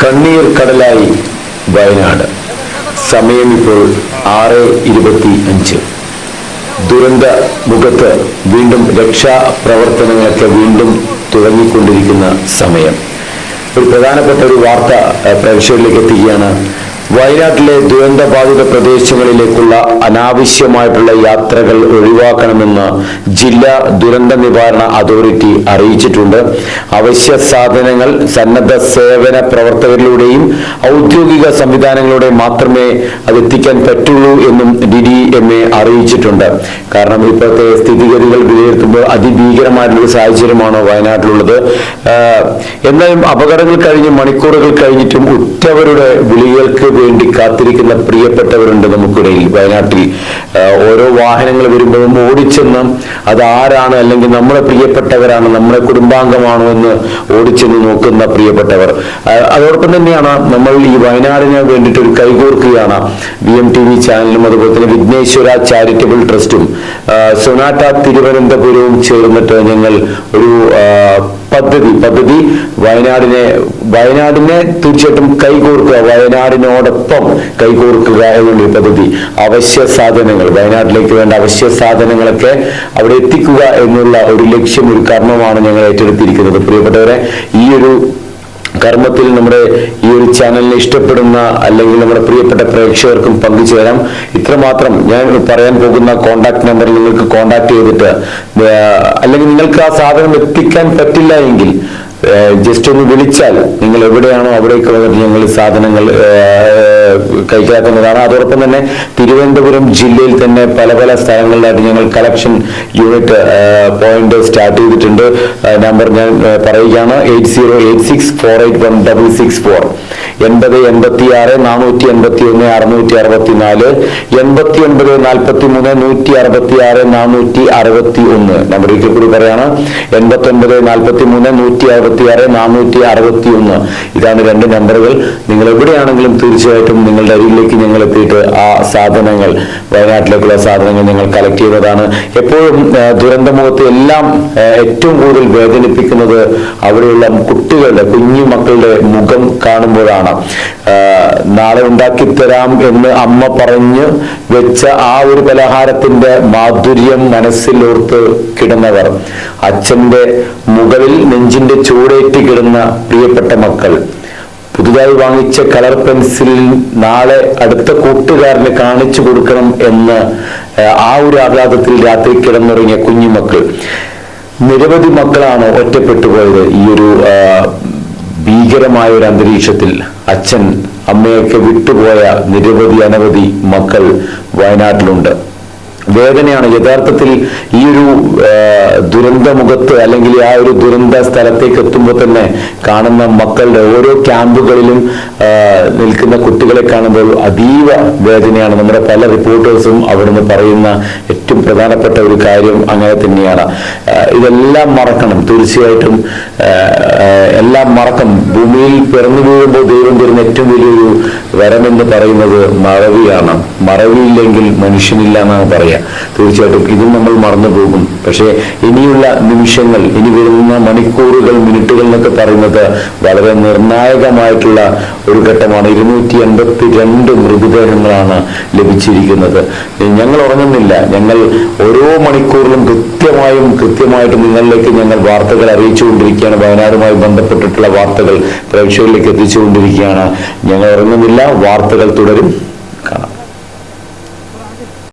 കണ്ണീർ കടലായി വയനാട്. സമയം ഇപ്പോൾ 6:25. ദുരന്ത മുഖത്ത് വീണ്ടും രക്ഷാപ്രവർത്തനങ്ങളൊക്കെ വീണ്ടും തുടങ്ങിക്കൊണ്ടിരിക്കുന്ന സമയം. ഒരു പ്രധാനപ്പെട്ട ഒരു വാർത്ത പ്രേക്ഷകരിലേക്ക് എത്തിക്കുകയാണ്. വയനാട്ടിലെ ദുരന്തബാധിത പ്രദേശങ്ങളിലേക്കുള്ള അനാവശ്യമായിട്ടുള്ള യാത്രകൾ ഒഴിവാക്കണമെന്ന് ജില്ലാ ദുരന്ത നിവാരണ അതോറിറ്റി അറിയിച്ചിട്ടുണ്ട്. അവശ്യ സാധനങ്ങൾ സന്നദ്ധ സേവന പ്രവർത്തകരിലൂടെയും ഔദ്യോഗിക സംവിധാനങ്ങളിലൂടെയും മാത്രമേ അത് എത്തിക്കാൻ പറ്റുള്ളൂ എന്നും DDMA അറിയിച്ചിട്ടുണ്ട്. കാരണം ഇപ്പോഴത്തെ സ്ഥിതിഗതികൾ വിലയിരുത്തുമ്പോൾ അതിഭീകരമായിട്ടുള്ള സാഹചര്യമാണ് വയനാട്ടിലുള്ളത്. എന്നാലും അപകടങ്ങൾ കഴിഞ്ഞ് മണിക്കൂറുകൾ കഴിഞ്ഞിട്ടും ഉറ്റവരുടെ വിളികൾക്ക് വേണ്ടി കാത്തിരിക്കുന്ന പ്രിയപ്പെട്ടവരുണ്ട് നമുക്കിടയിൽ. വയനാട്ടിൽ ഓരോ വാഹനങ്ങൾ വരുമ്പോഴും ഓടിച്ചെന്ന് അത് ആരാണ്, അല്ലെങ്കിൽ നമ്മുടെ പ്രിയപ്പെട്ടവരാണ്, നമ്മുടെ കുടുംബാംഗമാണോ എന്ന് ഓടിച്ചെന്ന് നോക്കുന്ന പ്രിയപ്പെട്ടവർ. അതോടൊപ്പം തന്നെയാണ് നമ്മൾ ഈ വയനാടിന് വേണ്ടിയിട്ട് ഒരു കൈകോർക്കുകയാണ് VMTV ചാനലും അതുപോലെ തന്നെ വിഘ്നേശ്വര ചാരിറ്റബിൾ ട്രസ്റ്റും സൊനാറ്റ തിരുവനന്തപുരവും ചേർന്നിട്ട് ഞങ്ങൾ ഒരു പദ്ധതി വയനാടിനെ തീർച്ചയായിട്ടും കൈകോർക്കുക, വയനാടിനോടൊപ്പം കൈകോർക്കുക എന്നുള്ള പദ്ധതി. അവശ്യ സാധനങ്ങൾ, വയനാട്ടിലേക്ക് വേണ്ട അവശ്യ സാധനങ്ങളൊക്കെ അവിടെ എത്തിക്കുക എന്നുള്ള ഒരു ലക്ഷ്യം, ഒരു കർമ്മമാണ് ഞങ്ങൾ ഏറ്റെടുത്തിരിക്കുന്നത്. പ്രിയപ്പെട്ടവരെ, ഈ ഒരു കർമ്മത്തിൽ നമ്മുടെ ഈ ഒരു ചാനലിനെ ഇഷ്ടപ്പെടുന്ന അല്ലെങ്കിൽ നമ്മുടെ പ്രിയപ്പെട്ട പ്രേക്ഷകർക്കും പങ്കുചേരാം. ഇത്രമാത്രം ഞാൻ പറയാൻ പോകുന്ന കോണ്ടാക്ട് നമ്പറിൽ നിങ്ങൾക്ക് കോണ്ടാക്ട് ചെയ്തിട്ട്, അല്ലെങ്കിൽ നിങ്ങൾക്ക് ആ സാധനം എത്തിക്കാൻ പറ്റില്ല എങ്കിൽ ജസ്റ്റ് ഒന്ന് വിളിച്ചാൽ നിങ്ങൾ എവിടെയാണോ അവിടേക്ക് വന്നിട്ട് ഞങ്ങൾ സാധനങ്ങൾ കൈക്കലാക്കുന്നതാണ്. അതോടൊപ്പം തന്നെ തിരുവനന്തപുരം ജില്ലയിൽ തന്നെ പല സ്ഥലങ്ങളിലായിട്ട് ഞങ്ങൾ കളക്ഷൻ യൂണിറ്റ് പോയിന്റ് സ്റ്റാർട്ട് ചെയ്തിട്ടുണ്ട്. നമ്പർ ഞാൻ പറയുകയാണ്: 8086481664, 8086 481 664, 8943 166 461. നമ്പർ ഒരിക്കൽ കൂടി പറയാണ്: 8943 461. ഇതാണ് രണ്ട് നമ്പറുകൾ. നിങ്ങൾ എവിടെയാണെങ്കിലും തീർച്ചയായിട്ടും നിങ്ങളുടെ അരികിലേക്ക് ഞങ്ങൾ എത്തിയിട്ട് ആ സാധനങ്ങൾ, വയനാട്ടിലേക്കുള്ള സാധനങ്ങൾ ഞങ്ങൾ കളക്ട് ചെയ്യുന്നതാണ്. എപ്പോഴും ദുരന്തമുഖത്ത് എല്ലാം ഏറ്റവും കൂടുതൽ വേദനിപ്പിക്കുന്നത് അവിടെയുള്ള കുട്ടികളുടെ, കുഞ്ഞു മക്കളുടെ മുഖം കാണുമ്പോഴാണ്. നാളെ ഉണ്ടാക്കിത്തരാം എന്ന് അമ്മ പറഞ്ഞു വെച്ച ആ ഒരു പലഹാരത്തിന്റെ മാധുര്യം മനസ്സിലോർത്ത് കിടന്നവർ, അച്ഛന്റെ മുകളിൽ നെഞ്ചിന്റെ ചൂടേറ്റി കിടന്ന പ്രിയപ്പെട്ട മക്കൾ, പുതുതായി വാങ്ങിച്ച കളർ പെൻസിലിൽ നാളെ അടുത്ത കൂട്ടുകാരന് കാണിച്ചു കൊടുക്കണം എന്ന് ആ ഒരു ആഹ്ലാദത്തിൽ രാത്രി കിടന്നുറങ്ങിയ കുഞ്ഞുമക്കൾ, നിരവധി മക്കളാണ് ഒറ്റപ്പെട്ടു പോയത്. ഈ ഒരു ഭീകരമായ ഒരു അന്തരീക്ഷത്തിൽ അച്ഛൻ അമ്മയൊക്കെ വിട്ടുപോയ അനവധി മക്കൾ വയനാട്ടിലുണ്ട്. വേദനയാണ് യഥാർത്ഥത്തിൽ ഈ ഒരു ദുരന്തമുഖത്ത്, അല്ലെങ്കിൽ ആ ഒരു ദുരന്ത സ്ഥലത്തേക്ക് എത്തുമ്പോൾ തന്നെ കാണുന്ന മക്കളുടെ, ഓരോ ക്യാമ്പുകളിലും നിൽക്കുന്ന കുട്ടികളെ കാണുമ്പോൾ അതീവ വേദനയാണ്. നമ്മുടെ പല റിപ്പോർട്ടേഴ്സും അവിടുന്ന് പറയുന്ന ഏറ്റവും പ്രധാനപ്പെട്ട ഒരു കാര്യം അങ്ങനെ തന്നെയാണ്. ഇതെല്ലാം മറക്കണം, തീർച്ചയായിട്ടും എല്ലാം മറക്കണം. ഭൂമിയിൽ പിറന്നു വീഴുമ്പോൾ ദൈവം തരുന്ന ഏറ്റവും വലിയൊരു വരമെന്ന് പറയുന്നത് മറവിയാണ്. മറവിയില്ലെങ്കിൽ മനുഷ്യനില്ല എന്നാണ് പറയുക. തീർച്ചയായിട്ടും ഇതും നമ്മൾ മറന്നു പോകും. പക്ഷേ ഇനിയുള്ള നിമിഷങ്ങൾ, ഇനി വരുന്ന മണിക്കൂറുകൾ, മിനിറ്റുകൾ എന്നൊക്കെ പറയുന്നത് വളരെ നിർണായകമായിട്ടുള്ള ഒരു ഘട്ടമാണ്. 282 മൃതദേഹങ്ങളാണ് ലഭിച്ചിരിക്കുന്നത്. ഞങ്ങൾ ഉറങ്ങുന്നില്ല. ഞങ്ങൾ ഓരോ മണിക്കൂറിലും കൃത്യമായിട്ട് നിങ്ങളിലേക്ക് ഞങ്ങൾ വാർത്തകൾ അറിയിച്ചുകൊണ്ടിരിക്കുകയാണ്. വയനാടുമായി ബന്ധപ്പെട്ടിട്ടുള്ള വാർത്തകൾ പ്രേക്ഷകരിലേക്ക് എത്തിച്ചുകൊണ്ടിരിക്കുകയാണ്. ഞങ്ങൾ ഉറങ്ങുന്നില്ല. വാർത്തകൾ തുടരും.